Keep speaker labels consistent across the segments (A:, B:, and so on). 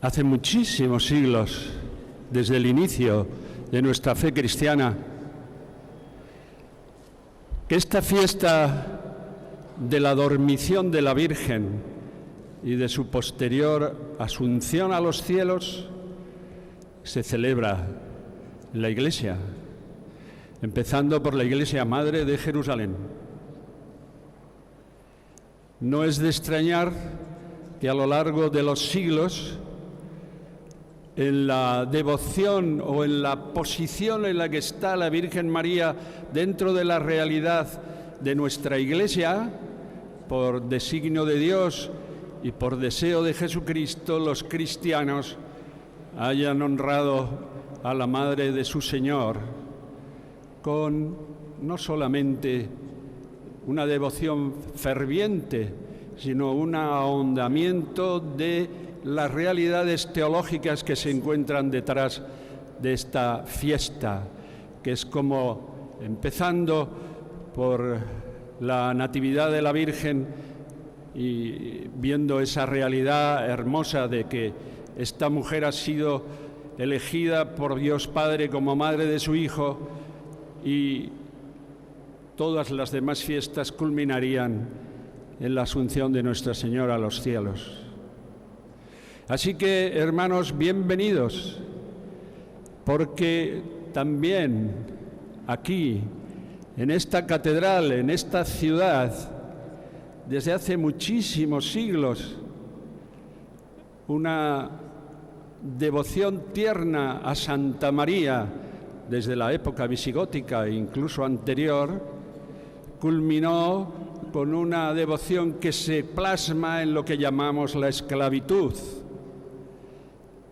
A: Hace muchísimos siglos, desde el inicio de nuestra fe cristiana, que esta fiesta de la dormición de la Virgen y de su posterior asunción a los cielos se celebra en la Iglesia, empezando por la Iglesia Madre de Jerusalén. No es de extrañar que a lo largo de los siglos, en la devoción o en la posición en la que está la Virgen María dentro de la realidad de nuestra Iglesia, por designio de Dios y por deseo de Jesucristo, los cristianos hayan honrado a la Madre de su Señor con no solamente una devoción ferviente, sino un ahondamiento de las realidades teológicas que se encuentran detrás de esta fiesta, que es como, empezando por la Natividad de la Virgen y viendo esa realidad hermosa de que esta mujer ha sido elegida por Dios Padre como madre de su Hijo, y todas las demás fiestas culminarían en la asunción de Nuestra Señora a los cielos. Así que, hermanos, bienvenidos, porque también aquí, en esta catedral, en esta ciudad, desde hace muchísimos siglos, una devoción tierna a Santa María, desde la época visigótica e incluso anterior, culminó con una devoción que se plasma en lo que llamamos la esclavitud.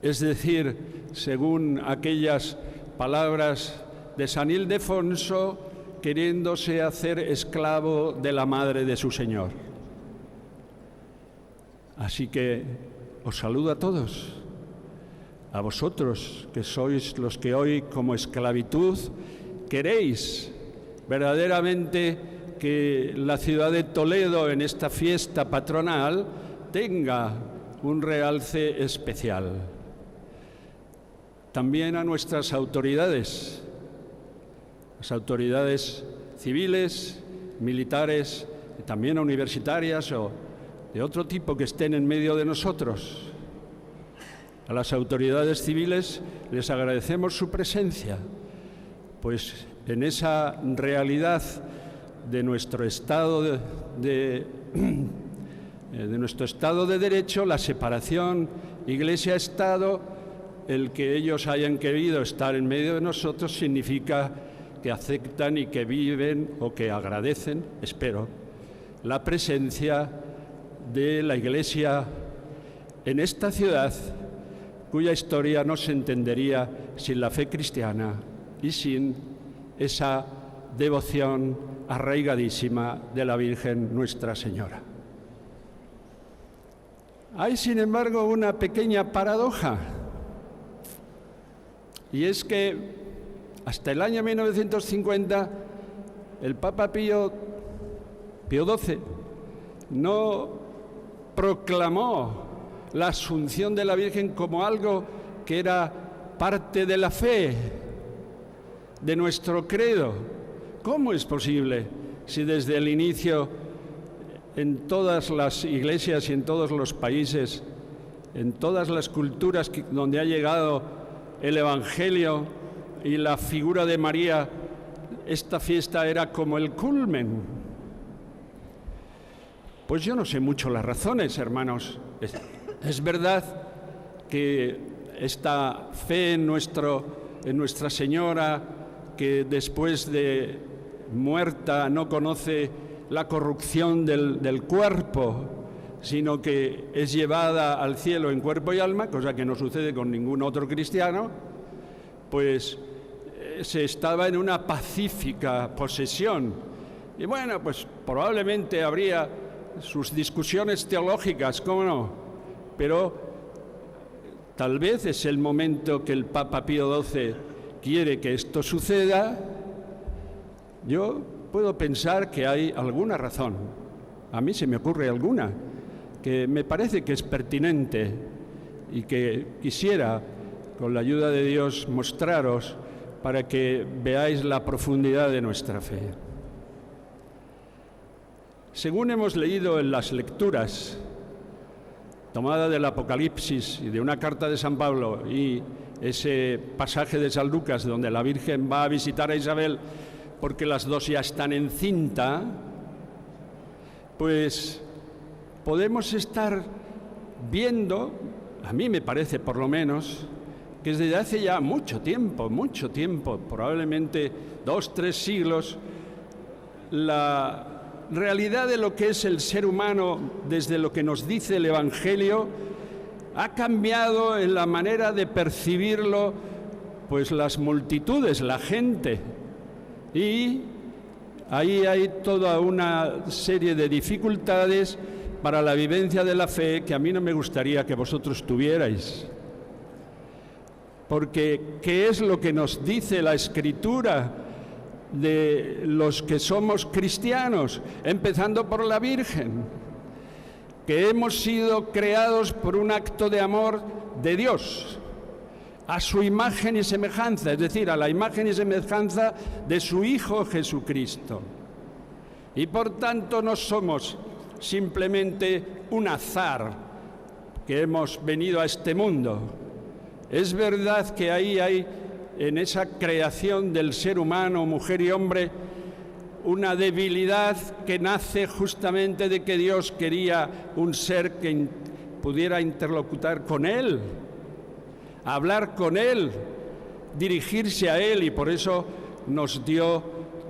A: Es decir, según aquellas palabras de San Ildefonso, queriéndose hacer esclavo de la madre de su Señor. Así que os saludo a todos, a vosotros que sois los que hoy, como esclavitud, queréis verdaderamente que la ciudad de Toledo, en esta fiesta patronal, tenga un realce especial. También a nuestras autoridades, las autoridades civiles, militares, y también universitarias o de otro tipo que estén en medio de nosotros. A las autoridades civiles les agradecemos su presencia, pues en esa realidad de nuestro Estado de nuestro Estado de Derecho, la separación Iglesia-Estado, el que ellos hayan querido estar en medio de nosotros significa que aceptan y que viven o que agradecen, espero, la presencia de la Iglesia en esta ciudad, cuya historia no se entendería sin la fe cristiana y sin esa devoción arraigadísima de la Virgen Nuestra Señora. Hay, sin embargo, una pequeña paradoja, y es que hasta el año 1950 el Papa Pío XII no proclamó la asunción de la Virgen como algo que era parte de la fe, de nuestro credo. ¿Cómo es posible si desde el inicio en todas las iglesias y en todos los países, en todas las culturas donde ha llegado el Evangelio y la figura de María, esta fiesta era como el culmen? Pues yo no sé mucho las razones, hermanos. Es verdad que esta fe en Nuestra Señora, que después de muerta no conoce la corrupción del cuerpo, sino que es llevada al cielo en cuerpo y alma, cosa que no sucede con ningún otro cristiano, pues se estaba en una pacífica posesión. Y bueno, pues probablemente habría sus discusiones teológicas, ¿cómo no? Pero tal vez es el momento que el Papa Pío XII quiere que esto suceda. Yo puedo pensar que hay alguna razón, a mí se me ocurre alguna, que me parece que es pertinente, y que quisiera, con la ayuda de Dios, mostraros para que veáis la profundidad de nuestra fe. Según hemos leído en las lecturas, tomada del Apocalipsis y de una carta de San Pablo y ese pasaje de San Lucas donde la Virgen va a visitar a Isabel porque las dos ya están encinta, pues podemos estar viendo, a mí me parece por lo menos, que desde hace ya mucho tiempo, probablemente 2, 3 siglos, la realidad de lo que es el ser humano desde lo que nos dice el Evangelio ha cambiado en la manera de percibirlo, pues las multitudes, la gente. Y ahí hay toda una serie de dificultades para la vivencia de la fe que a mí no me gustaría que vosotros tuvierais. Porque, ¿qué es lo que nos dice la Escritura de los que somos cristianos? Empezando por la Virgen, que hemos sido creados por un acto de amor de Dios, a su imagen y semejanza, es decir, a la imagen y semejanza de su Hijo Jesucristo. Y por tanto no somos simplemente un azar que hemos venido a este mundo. Es verdad que ahí hay, en esa creación del ser humano, mujer y hombre, una debilidad que nace justamente de que Dios quería un ser que pudiera interlocutar con Él, hablar con Él, dirigirse a Él, y por eso nos dio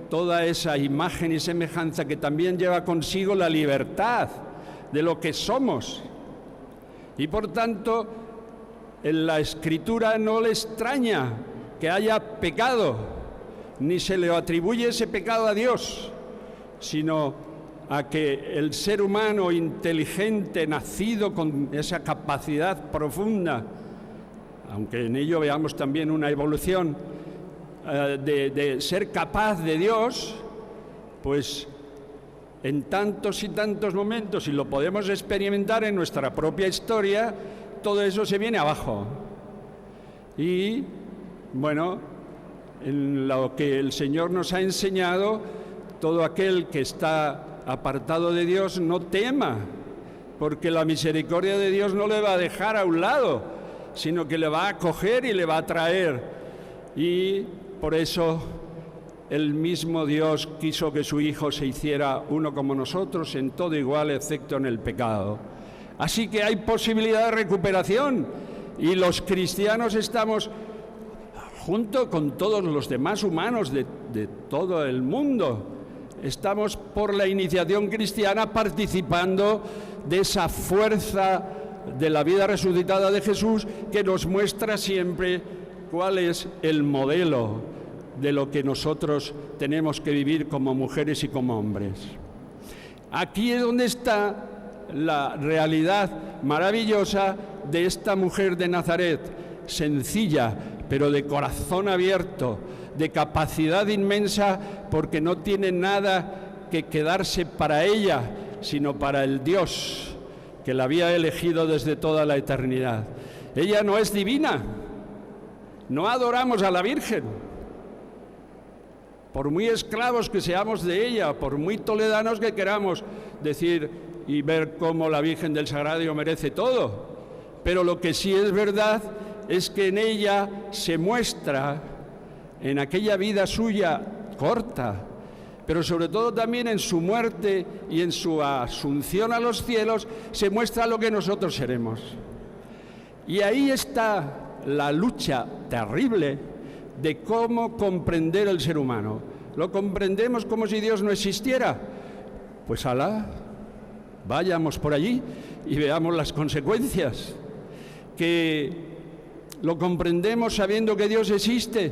A: toda esa imagen y semejanza que también lleva consigo la libertad de lo que somos. Y por tanto, en la Escritura no le extraña que haya pecado, ni se le atribuye ese pecado a Dios, sino a que el ser humano inteligente, nacido con esa capacidad profunda, aunque en ello veamos también una evolución de ser capaz de Dios, pues en tantos y tantos momentos, y lo podemos experimentar en nuestra propia historia, todo eso se viene abajo. Y bueno, en lo que el Señor nos ha enseñado, todo aquel que está apartado de Dios no tema, porque la misericordia de Dios no le va a dejar a un lado, sino que le va a acoger y le va a traer. Y por eso el mismo Dios quiso que su Hijo se hiciera uno como nosotros, en todo igual, excepto en el pecado. Así que hay posibilidad de recuperación, y los cristianos estamos, junto con todos los demás humanos de todo el mundo, estamos por la iniciación cristiana participando de esa fuerza de la vida resucitada de Jesús, que nos muestra siempre cuál es el modelo de lo que nosotros tenemos que vivir como mujeres y como hombres. Aquí es donde está la realidad maravillosa de esta mujer de Nazaret, sencilla, pero de corazón abierto, de capacidad inmensa, porque no tiene nada que quedarse para ella, sino para el Dios que la había elegido desde toda la eternidad. Ella no es divina, no adoramos a la Virgen. Por muy esclavos que seamos de ella, por muy toledanos que queramos decir y ver cómo la Virgen del Sagrario merece todo, pero lo que sí es verdad es que en ella se muestra, en aquella vida suya corta, pero sobre todo también en su muerte y en su asunción a los cielos, se muestra lo que nosotros seremos. Y ahí está la lucha terrible de cómo comprender el ser humano. ¿Lo comprendemos como si Dios no existiera? Pues alá, vayamos por allí y veamos las consecuencias. Que lo comprendemos sabiendo que Dios existe,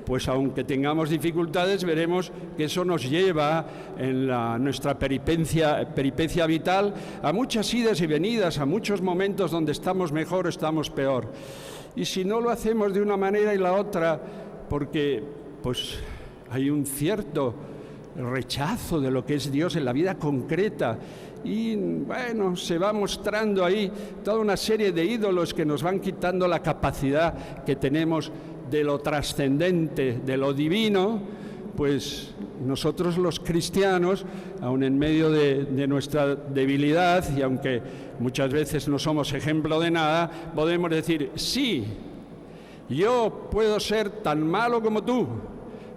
A: pues aunque tengamos dificultades, veremos que eso nos lleva en nuestra peripecia vital a muchas idas y venidas, a muchos momentos donde estamos mejor o estamos peor. Y si no lo hacemos de una manera y la otra, porque pues hay un cierto rechazo de lo que es Dios en la vida concreta, y bueno, se va mostrando ahí toda una serie de ídolos que nos van quitando la capacidad que tenemos de lo trascendente, de lo divino. Pues nosotros los cristianos, aun en medio de nuestra debilidad, y aunque muchas veces no somos ejemplo de nada, podemos decir, sí, yo puedo ser tan malo como tú,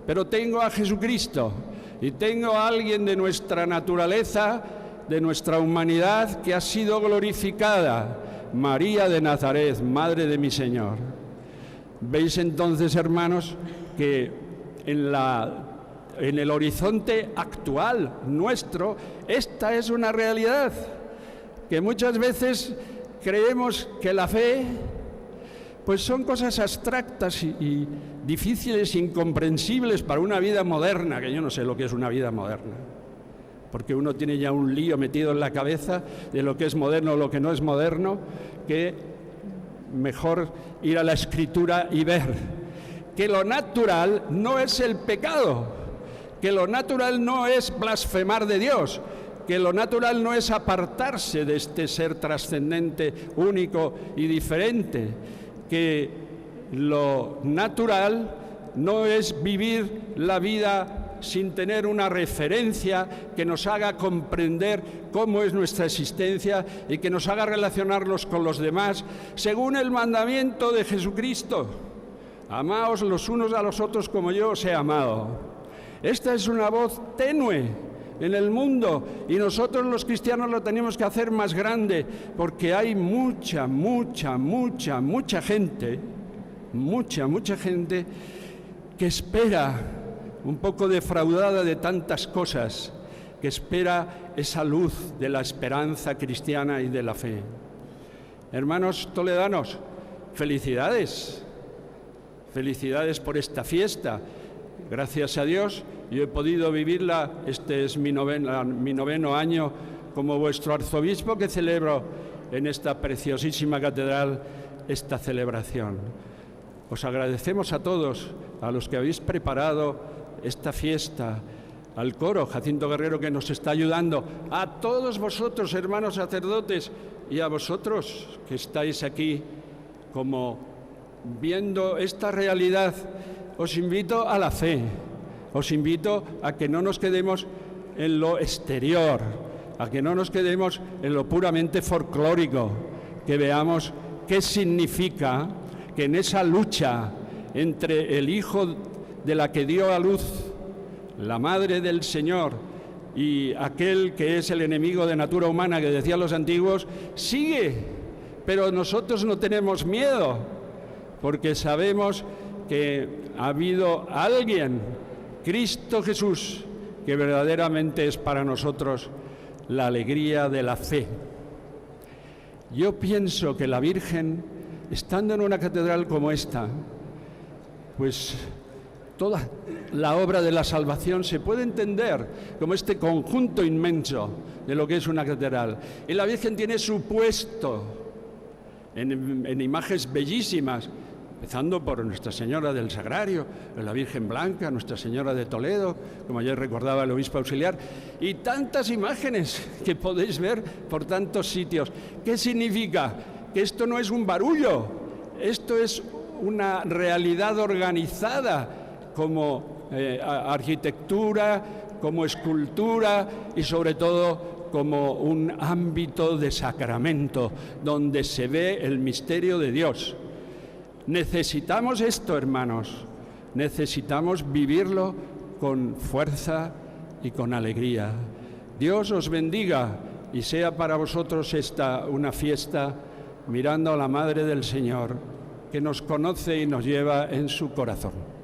A: pero tengo a Jesucristo y tengo a alguien de nuestra naturaleza, de nuestra humanidad, que ha sido glorificada, María de Nazaret, Madre de mi Señor. ¿Veis entonces, hermanos, que en el horizonte actual nuestro, esta es una realidad? Que muchas veces creemos que la fe, pues son cosas abstractas y difíciles, incomprensibles para una vida moderna, que yo no sé lo que es una vida moderna, porque uno tiene ya un lío metido en la cabeza de lo que es moderno o lo que no es moderno, que mejor ir a la Escritura y ver que lo natural no es el pecado, que lo natural no es blasfemar de Dios, que lo natural no es apartarse de este ser trascendente, único y diferente, que lo natural no es vivir la vida sin tener una referencia que nos haga comprender cómo es nuestra existencia y que nos haga relacionarnos con los demás según el mandamiento de Jesucristo. Amaos los unos a los otros como yo os he amado. Esta es una voz tenue en el mundo y nosotros los cristianos lo tenemos que hacer más grande, porque hay mucha gente que espera, un poco defraudada de tantas cosas, que espera esa luz de la esperanza cristiana y de la fe. Hermanos toledanos, felicidades por esta fiesta. Gracias a Dios, yo he podido vivirla. Este es mi noveno año como vuestro arzobispo, que celebro en esta preciosísima catedral esta celebración. Os agradecemos a todos, a los que habéis preparado esta fiesta, al coro Jacinto Guerrero, que nos está ayudando, a todos vosotros, hermanos sacerdotes, y a vosotros que estáis aquí como viendo esta realidad. Os invito a la fe, os invito a que no nos quedemos en lo exterior, a que no nos quedemos en lo puramente folclórico, que veamos qué significa que en esa lucha entre el Hijo de la que dio a luz la Madre del Señor y aquel que es el enemigo de natura humana, que decían los antiguos, sigue, pero nosotros no tenemos miedo, porque sabemos que ha habido alguien, Cristo Jesús, que verdaderamente es para nosotros la alegría de la fe. Yo pienso que la Virgen, estando en una catedral como esta, pues toda la obra de la salvación se puede entender como este conjunto inmenso de lo que es una catedral. Y la Virgen tiene su puesto en imágenes bellísimas, empezando por Nuestra Señora del Sagrario, la Virgen Blanca, Nuestra Señora de Toledo, como ayer recordaba el obispo auxiliar, y tantas imágenes que podéis ver por tantos sitios. ¿Qué significa? Que esto no es un barullo, esto es una realidad organizada como arquitectura, como escultura y sobre todo como un ámbito de sacramento donde se ve el misterio de Dios. Necesitamos esto, hermanos, necesitamos vivirlo con fuerza y con alegría. Dios os bendiga y sea para vosotros esta una fiesta mirando a la Madre del Señor, que nos conoce y nos lleva en su corazón.